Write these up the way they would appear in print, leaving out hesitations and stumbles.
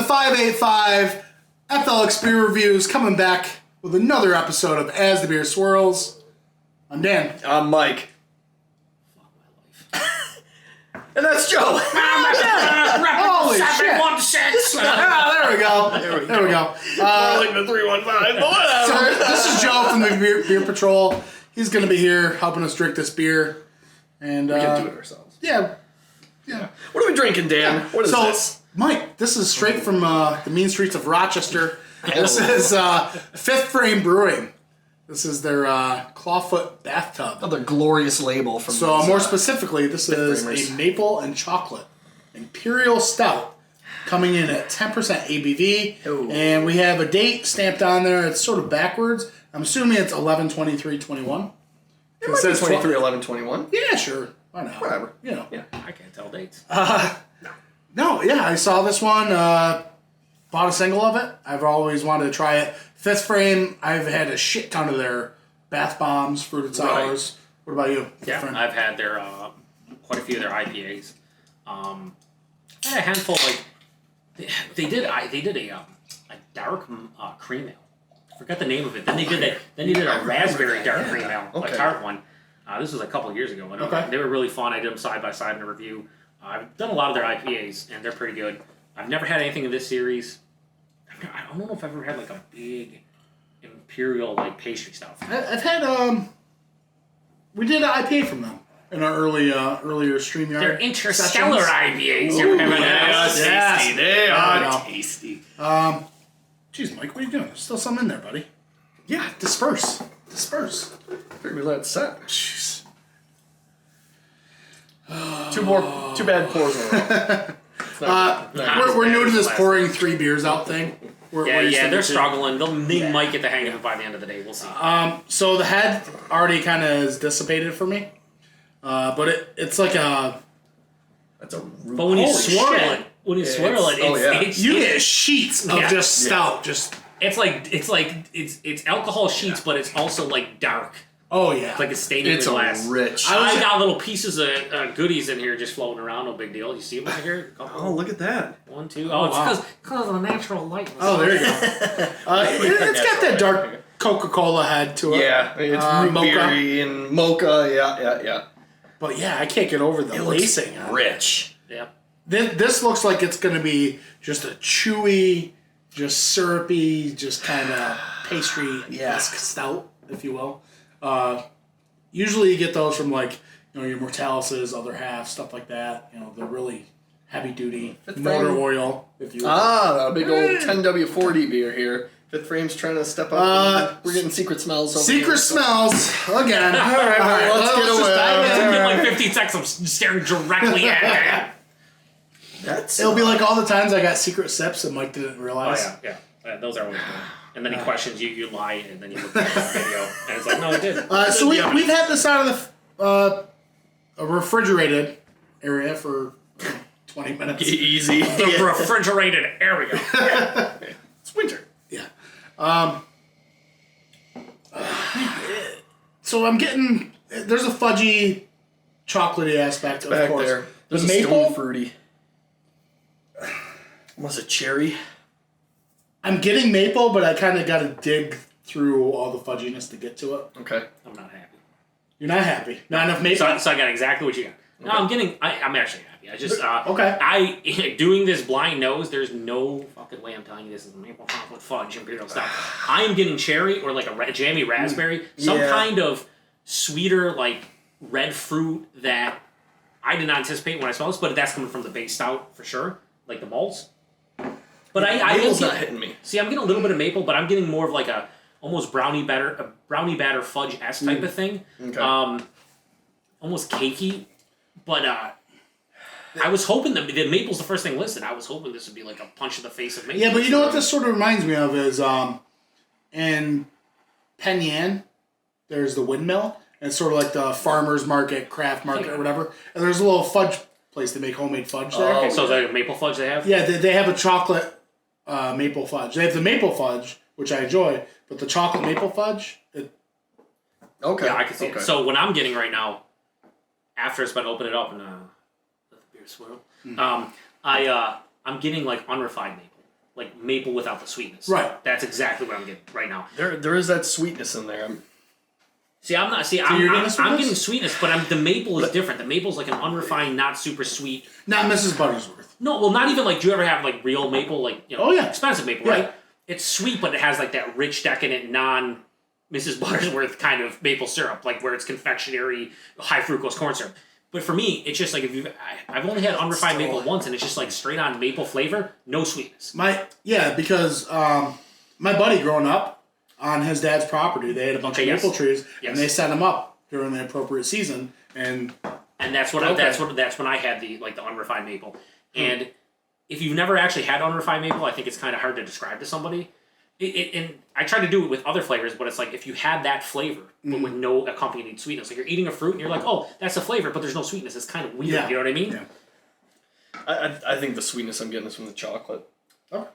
585 FLX Beer Reviews, coming back with another episode of As the Beer Swirls. I'm Dan. I'm Mike. Fuck my life. And that's Joe. Holy shit. There we go. There we go. Like the 315, but whatever. So this is Joe from the Beer Patrol. He's going to be here helping us drink this beer. And we can do it ourselves. Yeah. What are we drinking, Dan? What is this? Mike, this is straight from the mean streets of Rochester. This is Fifth Frame Brewing. This is their Clawfoot Bathtub. Another glorious label from So these, more specifically, this is Framers. a maple and chocolate Imperial Stout coming in at 10% ABV. Ooh. And we have a date stamped on there. It's sort of backwards. I'm assuming it's 11/23/21. It might be 23, 11, 21. Yeah, sure. Why not? Whatever. You know. Yeah, I can't tell dates. No, yeah, I saw this one. Bought a single of it. I've always wanted to try it. Fifth Frame, I've had a shit ton of their bath bombs, fruited sours. What about you? Yeah, I've had their quite a few of their IPAs. I had a handful. Like they did a dark cream ale. I forgot the name of it. Then they did a raspberry dark cream ale, a tart one. This was a couple years ago. And they were really fun. I did them side by side in a review. I've done a lot of their IPAs, and they're pretty good. I've never had anything in this series. I don't know if I've ever had like a big imperial like pastry stout. I've had we did an IPA from them in our earlier StreamYard. They're interstellar IPAs. You remember that? Tasty. They are tasty. Jeez, Mike, what are you doing? There's still some in there, buddy. Yeah, disperse. Figured we let it set. Jeez. Two bad pours in a row. We're new to this pouring 3 beers out thing. They're struggling. They might get the hang of it by the end of the day. We'll see. So the head already kind of is dissipated for me, but it's like a. That's a. But when you swirl it, you get sheets of just stout. Just it's alcohol sheets, but it's also like dark. Oh yeah, It's like a stained glass. Rich. I got little pieces of goodies in here just floating around. No big deal. You see them in here? Oh, look at that. 1, 2. Oh, it's because of the natural light. Oh, there you go. It's got that dark Coca-Cola head to it. Yeah, it's root beery and mocha. Yeah. But yeah, I can't get over the lacing. Rich. Yeah. This looks like it's going to be just a chewy, just syrupy, just kind of pastry-esque stout, if you will. Usually you get those from like, your Mortalises, Other Half, stuff like that. They're really heavy-duty motor oil, if you will. A big old 10W40 beer here. Fifth Frame's trying to step up. We're getting secret smells over here. Secret smells, again. All right, let's get away. Give like 15 seconds of staring directly at it. It'll be like all the times I got secret sips and Mike didn't realize. Oh, yeah. Those are always good. And then he questions you, you lie, and then you look at the video, and it's like, no, it did. So we've had this out of the a refrigerated area for 20 minutes. Easy. The refrigerated area. It's winter. Yeah. So I'm getting... There's a fudgy, chocolatey aspect, of Back course. there. There's the a maple... stone fruity. Was it cherry? I'm getting maple, but I kind of got to dig through all the fudginess to get to it. Okay. I'm not happy. You're not happy? Not enough maple? So I got exactly what you got. No, I'm actually happy. I just... okay. Doing this blind nose, there's no fucking way I'm telling you this is maple chocolate fudge imperial stuff. I am getting cherry or like a jammy raspberry, some kind of sweeter like red fruit that I did not anticipate when I smelled this, but that's coming from the base stout for sure, like the malts. But Maple's not hitting me. See, I'm getting a little bit of maple, but I'm getting more of like a almost brownie batter fudge-esque type of thing. Okay. Almost cakey, but I was hoping that the maple's the first thing listed. I was hoping this would be like a punch in the face of maple. Yeah, but you know what this sort of reminds me of is in Penn there's the windmill, and it's sort of like the farmer's market, craft market, or whatever. And there's a little fudge place to make homemade fudge there. Okay, so it's like a maple fudge they have? Yeah, they have a chocolate maple fudge. They have the maple fudge, which I enjoy, but the chocolate maple fudge, Okay. Yeah, I can see it. So what I'm getting right now, after it's been open it up and let the beer swirl, I'm getting like unrefined maple. like maple without the sweetness. Right. That's exactly what I'm getting right now. There is that sweetness in there. I'm getting sweetness, but the maple is different. The maple is like an unrefined, not super sweet. Not Mrs. Buttersworth. No, well, not even like. Do you ever have like real maple, like Oh, yeah. expensive maple, Yeah. right? It's sweet, but it has like that rich, decadent, non Mrs. Buttersworth kind of maple syrup, like where it's confectionery, high fructose corn syrup. But for me, it's just like I've only had unrefined maple once, and it's just like straight on maple flavor, no sweetness. Because my buddy growing up on his dad's property, they had a bunch of maple trees, and they set them up during the appropriate season, and that's when I had the unrefined maple. And if you've never actually had unrefined maple, I think it's kind of hard to describe to somebody. And I try to do it with other flavors, but it's like if you had that flavor, but with no accompanying sweetness, like you're eating a fruit and you're like, oh, that's a flavor, but there's no sweetness. It's kind of weird. Yeah. You know what I mean? Yeah. I think the sweetness I'm getting is from the chocolate. Okay.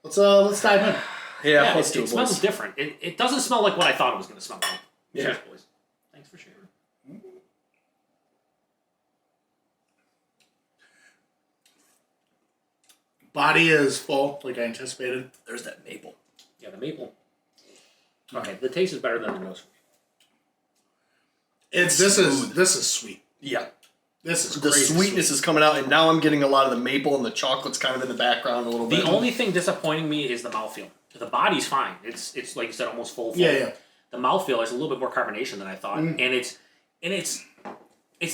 Let's dive in. Yeah, let's do it. It smells different. It doesn't smell like what I thought it was going to smell like. Yeah. Cheers, boys. Thanks for sharing. Body is full, like I anticipated. There's that maple. Yeah, the maple. Okay, the taste is better than the nose. This is sweet. Yeah. This is The sweetness is coming out, and now I'm getting a lot of the maple, and the chocolate's kind of in the background a little bit. The only thing disappointing me is the mouthfeel. The body's fine. It's like you said, almost full. Yeah. The mouthfeel is a little bit more carbonation than I thought, and it's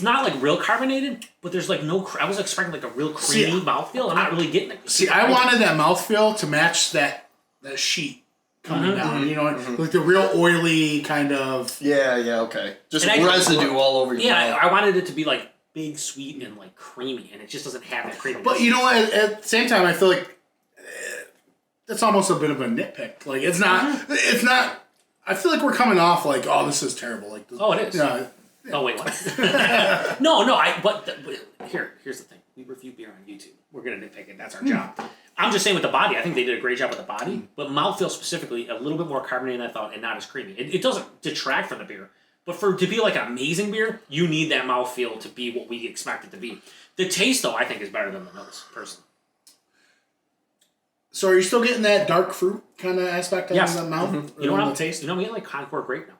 not like real carbonated, but there's like no. I was expecting like a real creamy mouthfeel. I'm not really getting it. See, I wanted that mouthfeel to match that sheet coming down. You know, like the real oily kind of. Yeah, okay. Just residue all over your mouth. I wanted it to be like big, sweet, and like creamy, and it just doesn't have that creaminess. But you know what? At the same time, I feel like that's almost a bit of a nitpick. Like it's not. It's not. I feel like we're coming off like, oh, this is terrible. Like, it is. Yeah. Oh wait, what? no. Here's the thing. We review beer on YouTube. We're gonna nitpick it. That's our job. I'm just saying with the body. I think they did a great job with the body, but mouthfeel specifically a little bit more carbonated than I thought, and not as creamy. It doesn't detract from the beer, but to be like an amazing beer, you need that mouthfeel to be what we expect it to be. The taste, though, I think is better than the nose, personally. So are you still getting that dark fruit kind of aspect on Yes. the mouth? You know what? The taste? You know, I'm getting like Concord grape now.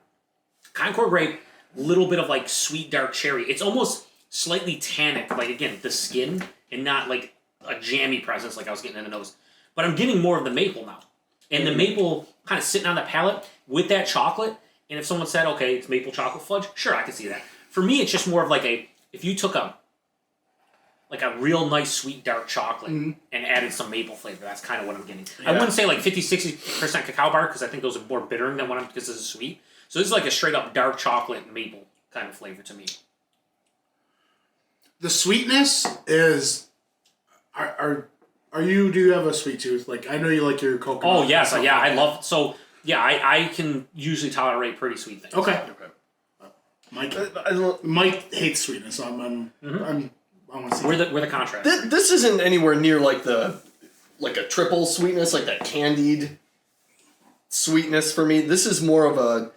Concord grape, little bit of like sweet dark cherry. It's almost slightly tannic, like again the skin, and not like a jammy presence like I was getting in the nose. But I'm getting more of the maple now, and the maple kind of sitting on the palate with that chocolate. And if someone said, okay, it's maple chocolate fudge, sure, I can see that. For me, it's just more of like if you took a real nice sweet dark chocolate and added some maple flavor. That's kind of what I'm getting. Yeah. I wouldn't say like 50-60% cacao bark because I think those are more bittering than because this is sweet. So this is like a straight up dark chocolate maple kind of flavor to me. The sweetness is. Do you have a sweet tooth? Like I know you like your coconut. Oh yes, yeah, I love I can usually tolerate pretty sweet things. Okay. Mike hates sweetness, so I want to see. We're the contrast. This isn't anywhere near like a triple sweetness, like that candied sweetness for me. This is more of a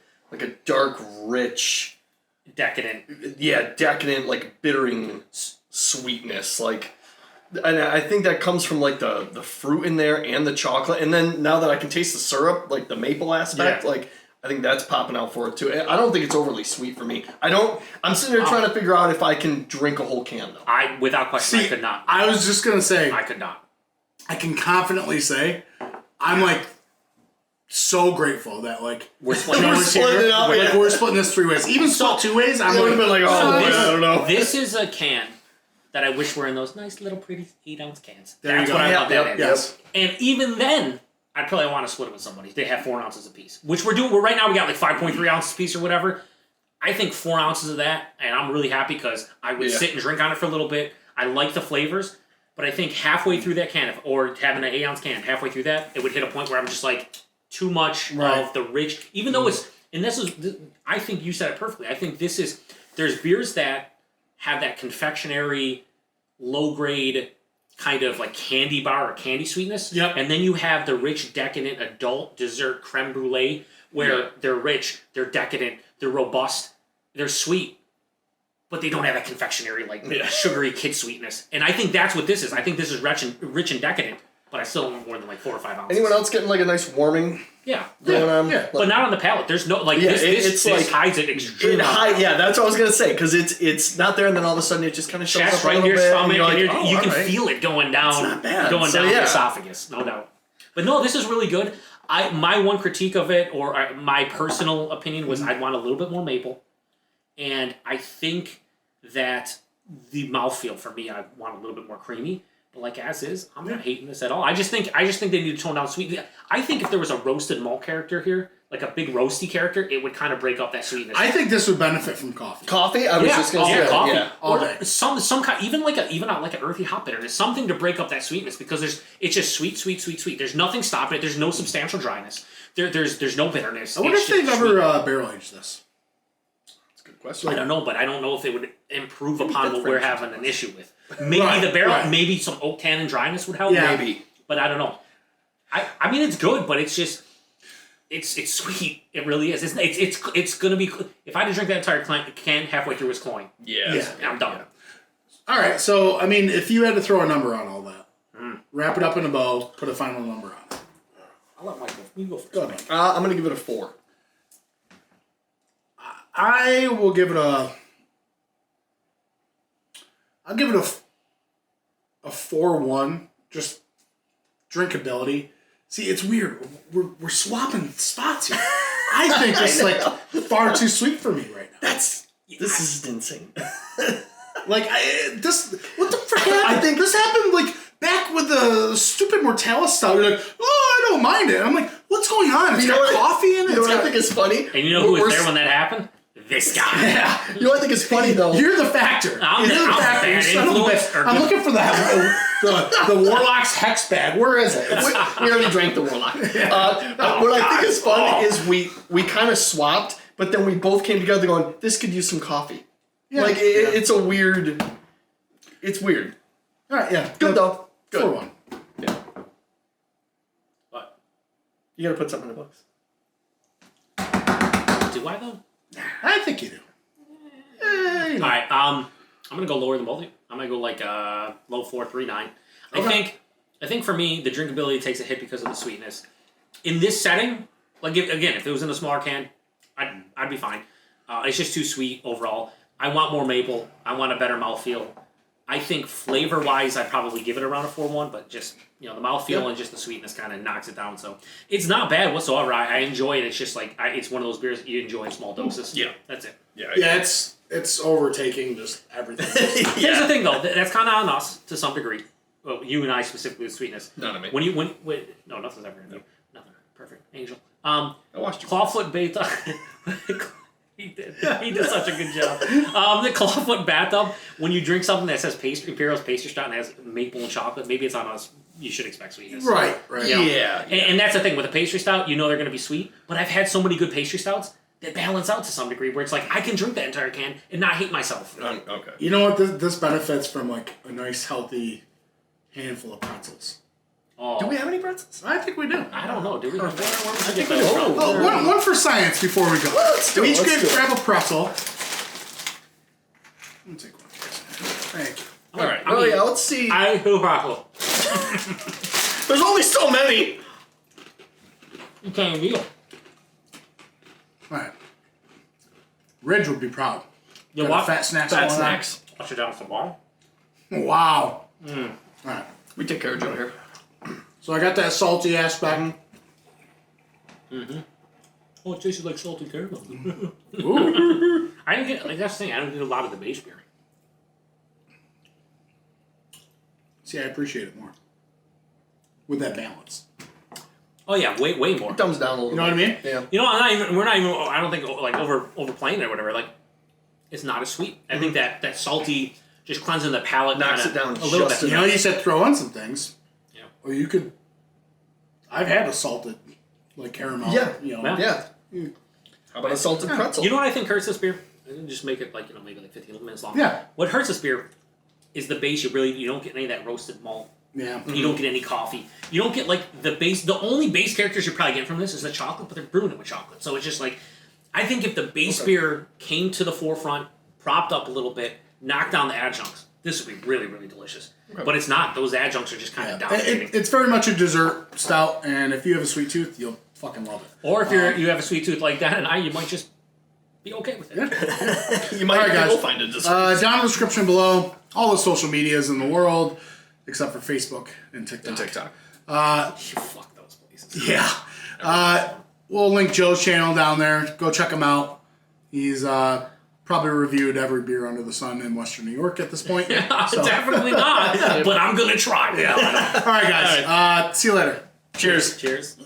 dark, rich, decadent. Yeah, decadent, like bittering sweetness. And I think that comes from like the fruit in there and the chocolate. And then now that I can taste the syrup, like the maple aspect, I think that's popping out for it too. I don't think it's overly sweet for me. I'm sitting here trying to figure out if I can drink a whole can though. Without question, I could not. I was just gonna say I could not. I can confidently say I'm like so grateful that like we're splitting it up. Like we're splitting this 3 ways. Even split 2 ways, I would have been like, I don't know. This is a can that I wish were in those nice little pretty 8-ounce cans. That's what I love that in. Yes. And even then, I'd probably want to split it with somebody. They have 4 ounces apiece, which we're doing. Right now, we got like 5.3 ounces apiece or whatever. I think 4 ounces of that, and I'm really happy because I would sit and drink on it for a little bit. I like the flavors, but I think halfway through that can, or having an 8-ounce can, halfway through that, it would hit a point where I'm just like too much of the rich. Even though it's, and this is, I think you said it perfectly. I think this is. There's beers that have that confectionery, low grade kind of like candy bar or candy sweetness. Yep. And then you have the rich, decadent adult dessert creme brulee where they're rich, they're decadent, they're robust, they're sweet, but they don't have that confectionery like sugary kid sweetness. And I think that's what this is. I think this is rich and decadent, but I still don't want more than like 4 or 5 ounces. Anyone else getting like a nice warming Yeah. going on? Yeah. But not on the palate. There's no like this hides it extremely. Yeah, that's what I was gonna say because it's not there, and then all of a sudden it just kind of shows Chest up a right in little your bit, stomach, and you're and like, you can alright. feel it going down, It's not bad. going So, down yeah. the esophagus, no doubt. But no, this is really good. My one critique of it, or my personal opinion, was I'd want a little bit more maple, and I think that the mouthfeel for me, I want a little bit more creamy. But like as is, I'm not hating this at all. I just think they need to tone down sweet. I think if there was a roasted malt character here, like a big roasty character, it would kind of break up that sweetness. I think this would benefit from coffee. Coffee? I was just gonna say coffee. Yeah. All Or day. some kind, even like an earthy hop bitterness, something to break up that sweetness because it's just sweet. There's nothing stopping it. There's no substantial dryness. There's no bitterness. I wonder if they've ever barrel aged this. That's a good question. I don't know, but I don't know if it would improve upon Fifth what we're Frame having an issue with. Maybe Right, the barrel, right. maybe some oak tannin dryness would help. Yeah. Maybe. But I don't know. I mean, it's good, but it's just it's sweet. It really is. It's gonna be. If I had to drink that entire can halfway through, it's cloying. Yeah. I'm done. All right, so I mean, if you had to throw a number on all that, wrap it up in a bow, put a final number on it. I'll let Mike go. You go first. Go ahead. I'm gonna give it a 4. I will give it a. I'll give it a 4-1. Just drinkability. See, it's weird. We're swapping spots here. I think it's like far too sweet for me right now. This is insane. Like what the frick happened? I think this happened like back with the stupid Mortalis style. You're like, oh, I don't mind it. I'm like, what's going on? It's got coffee in it. You know what I think is funny? And you know who was there when that happened? This guy. Yeah. You know what I think is funny though? You're the factor. I'm You're the factor. bad You son of a influence, bitch. or I'm just- looking for that. The Warlock's hex bag. Where is it? We already drank the Warlock. What I think is fun is we kind of swapped, but then we both came together going, this could use some coffee. Yeah. Like, it's a weird... It's weird. All right, yeah. Good though. Good. 4-1. Yeah. What? You gotta put something in the books. Do I though? I think you do. All right. I'm gonna go lower than both of you. I'm gonna go like low 4.39. Okay. I think for me the drinkability takes a hit because of the sweetness. In this setting, like if it was in a smaller can, I'd be fine. It's just too sweet overall. I want more maple. I want a better mouthfeel. I think flavor-wise, I'd probably give it around a 4-1, but just, the mouthfeel and just the sweetness kind of knocks it down. So it's not bad whatsoever. I enjoy it. It's just like, it's one of those beers that you enjoy in small doses. Yeah. That's it. Yeah, it's overtaking just everything. Here's the thing, though. That's kind of on us to some degree. Well, you and I specifically with sweetness. None of me. No, nothing's ever in you. Nothing. Perfect. Angel. I watched you. Clawfoot Bathtub. He did such a good job. The Clawfoot Bathtub, when you drink something that says Imperial's Pastry Stout and has maple and chocolate, maybe it's on us. You should expect sweetness. Right. Yeah. And that's the thing. With a pastry stout, they're going to be sweet. But I've had so many good pastry stouts that balance out to some degree where it's like, I can drink that entire can and not hate myself. Okay. You know what? This benefits from like a nice, healthy handful of pretzels. Oh, Do we have any pretzels? I think we do. I don't know. Do we? Where would I we think get we those do. from? Oh, one for science before we go. Let's do it, Each let's do it. grab a pretzel. Let me take one. Thank you. All right. I mean, yeah, let's see. There's only so many. You can't deal. All right. Ridge would be proud. You Got what? a fat snacks. Fat going on. snacks. Wash it down with some ball. Wow. All right. We take care of Joe here. So I got that salty aspect. Oh, it tastes like salted caramel. Ooh. I didn't get, that's the thing, I don't get a lot of the base beer. See, I appreciate it more with that balance. Oh yeah, way more. It dumbs down a little You know what I mean? Yeah. We're not even, I don't think, like, overplaying it or whatever. Like, it's not as sweet. I think that salty, just cleansing the palate. Knocks kinda it down a little just bit. You know, you said throw in some things. Yeah. Or you could. I've had a salted, like caramel. Yeah. You know. Yeah. Yeah. How about a salted pretzel? You know what I think hurts this beer? Just make it like, maybe like 15 minutes long. Yeah. What hurts this beer is the base. You don't get any of that roasted malt. Yeah. You don't get any coffee. You don't get like the base. The only base characters you're probably getting from this is the chocolate, but they're brewing it with chocolate. So it's just like, I think if the base beer came to the forefront, propped up a little bit, knocked down the adjuncts, this would be really, really delicious. Okay. But it's not. Those adjuncts are just kind of dominating. It's very much a dessert stout, and if you have a sweet tooth, you'll fucking love it. Or if you have a sweet tooth like Dan and I, you might just be okay with it. You might go find a dessert. Down in the description below, all the social medias in the world, except for Facebook and TikTok. You fuck those places. Yeah. We'll link Joe's channel down there. Go check him out. He's probably reviewed every beer under the sun in Western New York at this point. So. Definitely not, but I'm going to try. Yeah. All right, guys. See you later. Cheers. Cheers.